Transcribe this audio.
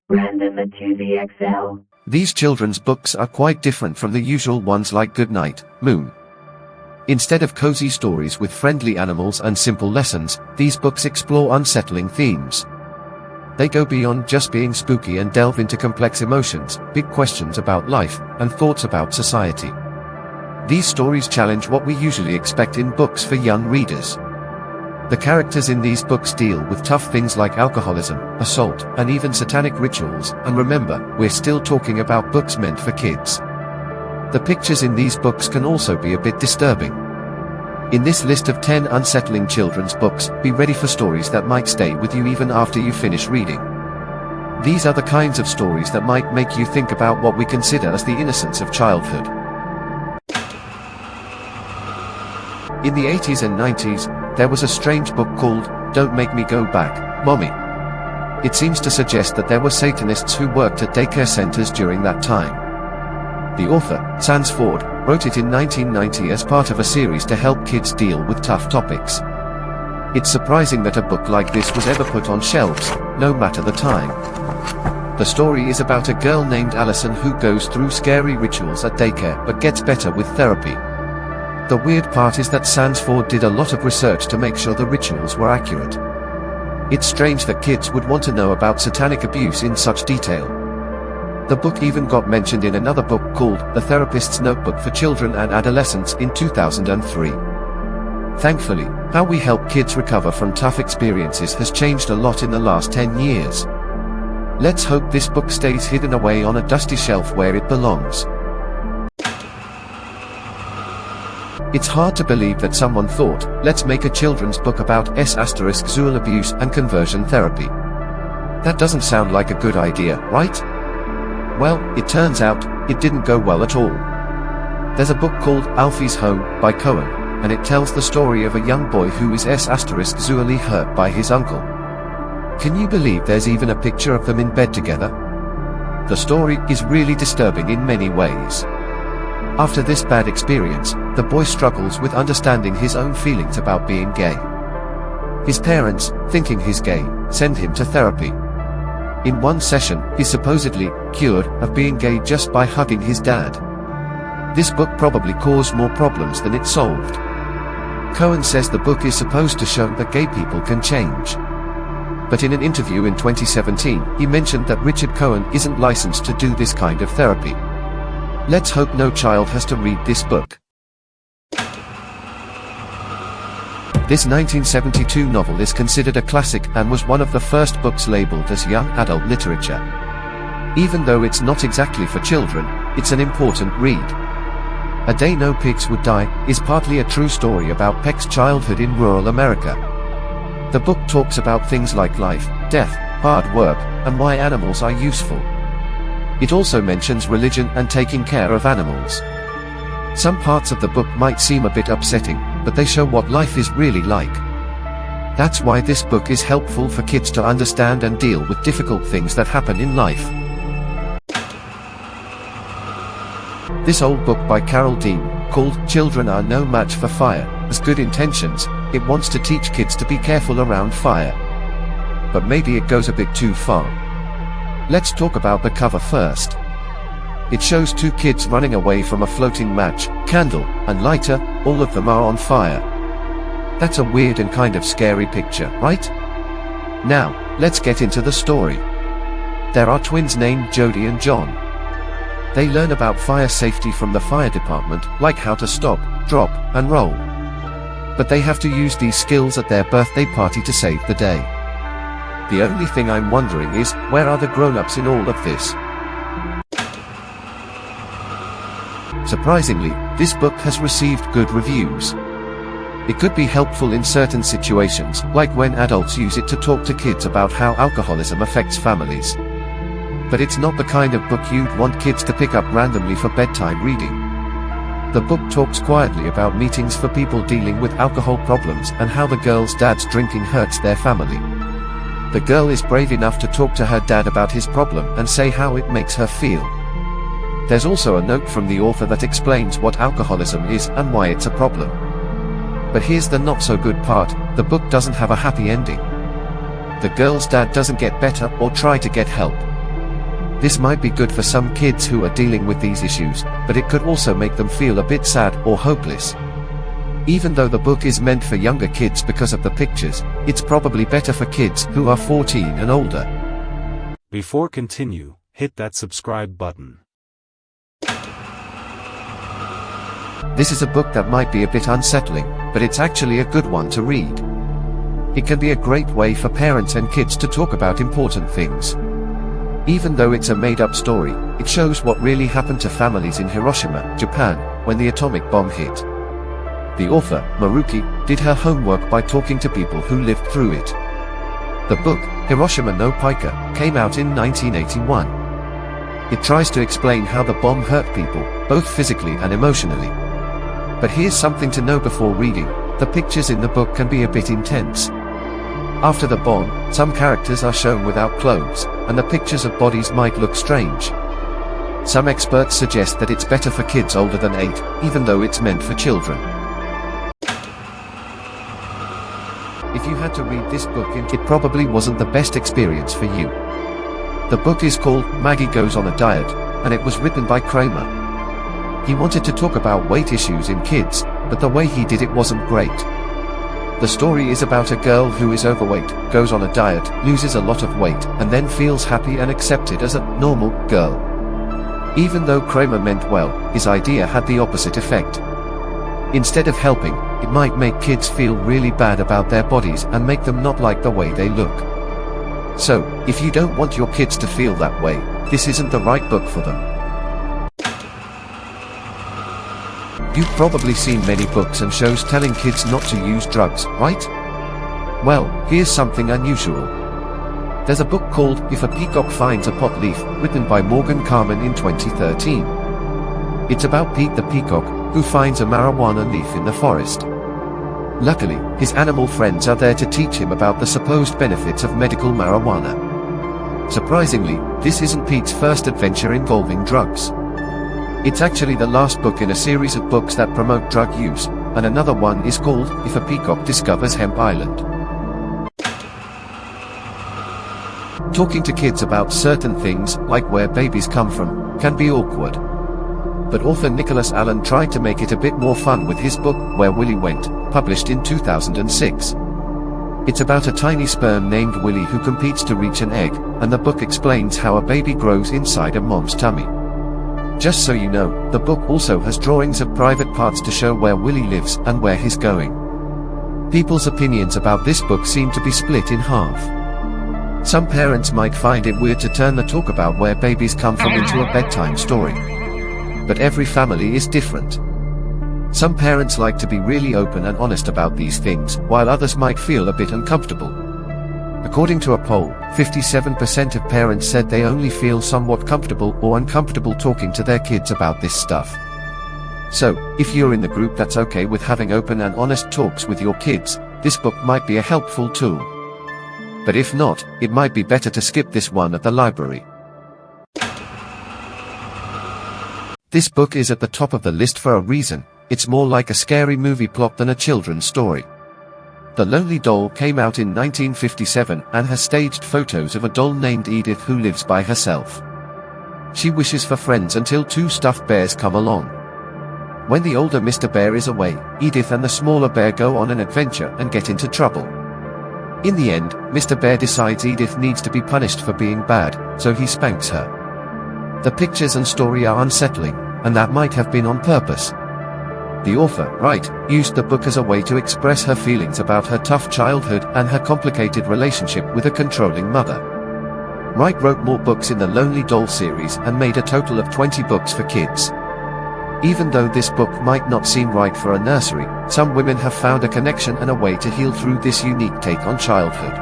Brandon the TV XL. These children's books are quite different from the usual ones like Goodnight, Moon. Instead of cozy stories with friendly animals and simple lessons, these books explore unsettling themes. They go beyond just being spooky and delve into complex emotions, big questions about life, and thoughts about society. These stories challenge what we usually expect in books for young readers. The characters in these books deal with tough things like alcoholism, assault, and even satanic rituals, and remember, we're still talking about books meant for kids. The pictures in these books can also be a bit disturbing. In this list of 10 unsettling children's books, be ready for stories that might stay with you even after you finish reading. These are the kinds of stories that might make you think about what we consider as the innocence of childhood. In the 80s and 90s, there was a strange book called Don't Make Me Go Back, Mommy. It seems to suggest that there were Satanists who worked at daycare centers during that time. The author, Sansford, wrote it in 1990 as part of a series to help kids deal with tough topics. It's surprising that a book like this was ever put on shelves, no matter the time. The story is about a girl named Allison who goes through scary rituals at daycare but gets better with therapy. The weird part is that Sansford did a lot of research to make sure the rituals were accurate. It's strange that kids would want to know about satanic abuse in such detail. The book even got mentioned in another book called The Therapist's Notebook for Children and Adolescents in 2003. Thankfully, how we help kids recover from tough experiences has changed a lot in the last 10 years. Let's hope this book stays hidden away on a dusty shelf where it belongs. It's hard to believe that someone thought, let's make a children's book about S***zool abuse and conversion therapy. That doesn't sound like a good idea, right? Well, it turns out, it didn't go well at all. There's a book called Alfie's Home, by Cohen, and it tells the story of a young boy who is S***zoolly hurt by his uncle. Can you believe there's even a picture of them in bed together? The story is really disturbing in many ways. After this bad experience, the boy struggles with understanding his own feelings about being gay. His parents, thinking he's gay, send him to therapy. In one session, he's supposedly cured of being gay just by hugging his dad. This book probably caused more problems than it solved. Cohen says the book is supposed to show that gay people can change. But in an interview in 2017, he mentioned that Richard Cohen isn't licensed to do this kind of therapy. Let's hope no child has to read this book. This 1972 novel is considered a classic and was one of the first books labeled as young adult literature. Even though it's not exactly for children, it's an important read. A Day No Pigs Would Die is partly a true story about Peck's childhood in rural America. The book talks about things like life, death, hard work, and why animals are useful. It also mentions religion and taking care of animals. Some parts of the book might seem a bit upsetting, but they show what life is really like. That's why this book is helpful for kids to understand and deal with difficult things that happen in life. This old book by Carol Dean, called Children Are No Match for Fire, has good intentions. It wants to teach kids to be careful around fire. But maybe it goes a bit too far. Let's talk about the cover first. It shows two kids running away from a floating match, candle, and lighter. All of them are on fire. That's a weird and kind of scary picture, right? Now, let's get into the story. There are twins named Jody and John. They learn about fire safety from the fire department, like how to stop, drop, and roll. But they have to use these skills at their birthday party to save the day. The only thing I'm wondering is, where are the grown-ups in all of this? Surprisingly, this book has received good reviews. It could be helpful in certain situations, like when adults use it to talk to kids about how alcoholism affects families. But it's not the kind of book you'd want kids to pick up randomly for bedtime reading. The book talks quietly about meetings for people dealing with alcohol problems and how the girl's dad's drinking hurts their family. The girl is brave enough to talk to her dad about his problem and say how it makes her feel. There's also a note from the author that explains what alcoholism is and why it's a problem. But here's the not so good part, the book doesn't have a happy ending. the girl's dad doesn't get better or try to get help. This might be good for some kids who are dealing with these issues, but it could also make them feel a bit sad or hopeless. Even though the book is meant for younger kids because of the pictures, it's probably better for kids who are 14 and older. Before continue, hit that subscribe button. This is a book that might be a bit unsettling, but it's actually a good one to read. It can be a great way for parents and kids to talk about important things. Even though it's a made-up story, it shows what really happened to families in Hiroshima, Japan, when the atomic bomb hit. The author, Maruki, did her homework by talking to people who lived through it. The book, Hiroshima no Pika, came out in 1981. It tries to explain how the bomb hurt people, both physically and emotionally. But here's something to know before reading: the pictures in the book can be a bit intense. After the bomb, some characters are shown without clothes, and the pictures of bodies might look strange. Some experts suggest that it's better for kids older than 8, even though it's meant for children. If you had to read this book, it probably wasn't the best experience for you. The book is called Maggie Goes on a Diet, and it was written by Kramer. He wanted to talk about weight issues in kids, but the way he did it wasn't great. The story is about a girl who is overweight, goes on a diet, loses a lot of weight, and then feels happy and accepted as a normal girl. Even though Kramer meant well, his idea had the opposite effect. Instead of helping, it might make kids feel really bad about their bodies and make them not like the way they look. So, if you don't want your kids to feel that way, this isn't the right book for them. You've probably seen many books and shows telling kids not to use drugs, right? Well, here's something unusual. There's a book called If a Peacock Finds a Pot Leaf, written by Carman in 2013. It's about Pete the peacock, who finds a marijuana leaf in the forest. Luckily, his animal friends are there to teach him about the supposed benefits of medical marijuana. Surprisingly, this isn't Pete's first adventure involving drugs. It's actually the last book in a series of books that promote drug use, and another one is called If a Peacock Discovers Hemp Island. Talking to kids about certain things, like where babies come from, can be awkward. But author Allan tried to make it a bit more fun with his book, Where Willy Went, published in 2006. It's about a tiny sperm named Willy who competes to reach an egg, and the book explains how a baby grows inside a mom's tummy. Just so you know, the book also has drawings of private parts to show where Willy lives and where he's going. People's opinions about this book seem to be split in half. Some parents might find it weird to turn the talk about where babies come from into a bedtime story. But every family is different. Some parents like to be really open and honest about these things, while others might feel a bit uncomfortable. According to a poll, 57% of parents said they only feel somewhat comfortable or uncomfortable talking to their kids about this stuff. So, if you're in the group that's okay with having open and honest talks with your kids, this book might be a helpful tool. But if not, it might be better to skip this one at the library. This book is at the top of the list for a reason. It's more like a scary movie plot than a children's story. The Lonely Doll came out in 1957 and has staged photos of a doll named Edith who lives by herself. She wishes for friends until 2 stuffed bears come along. When the older Mr. Bear is away, Edith and the smaller bear go on an adventure and get into trouble. In the end, Mr. Bear decides Edith needs to be punished for being bad, so he spanks her. The pictures and story are unsettling, and that might have been on purpose. The author, Wright, used the book as a way to express her feelings about her tough childhood and her complicated relationship with a controlling mother. Wright wrote more books in the Lonely Doll series and made a total of 20 books for kids. Even though this book might not seem right for a nursery, some women have found a connection and a way to heal through this unique take on childhood.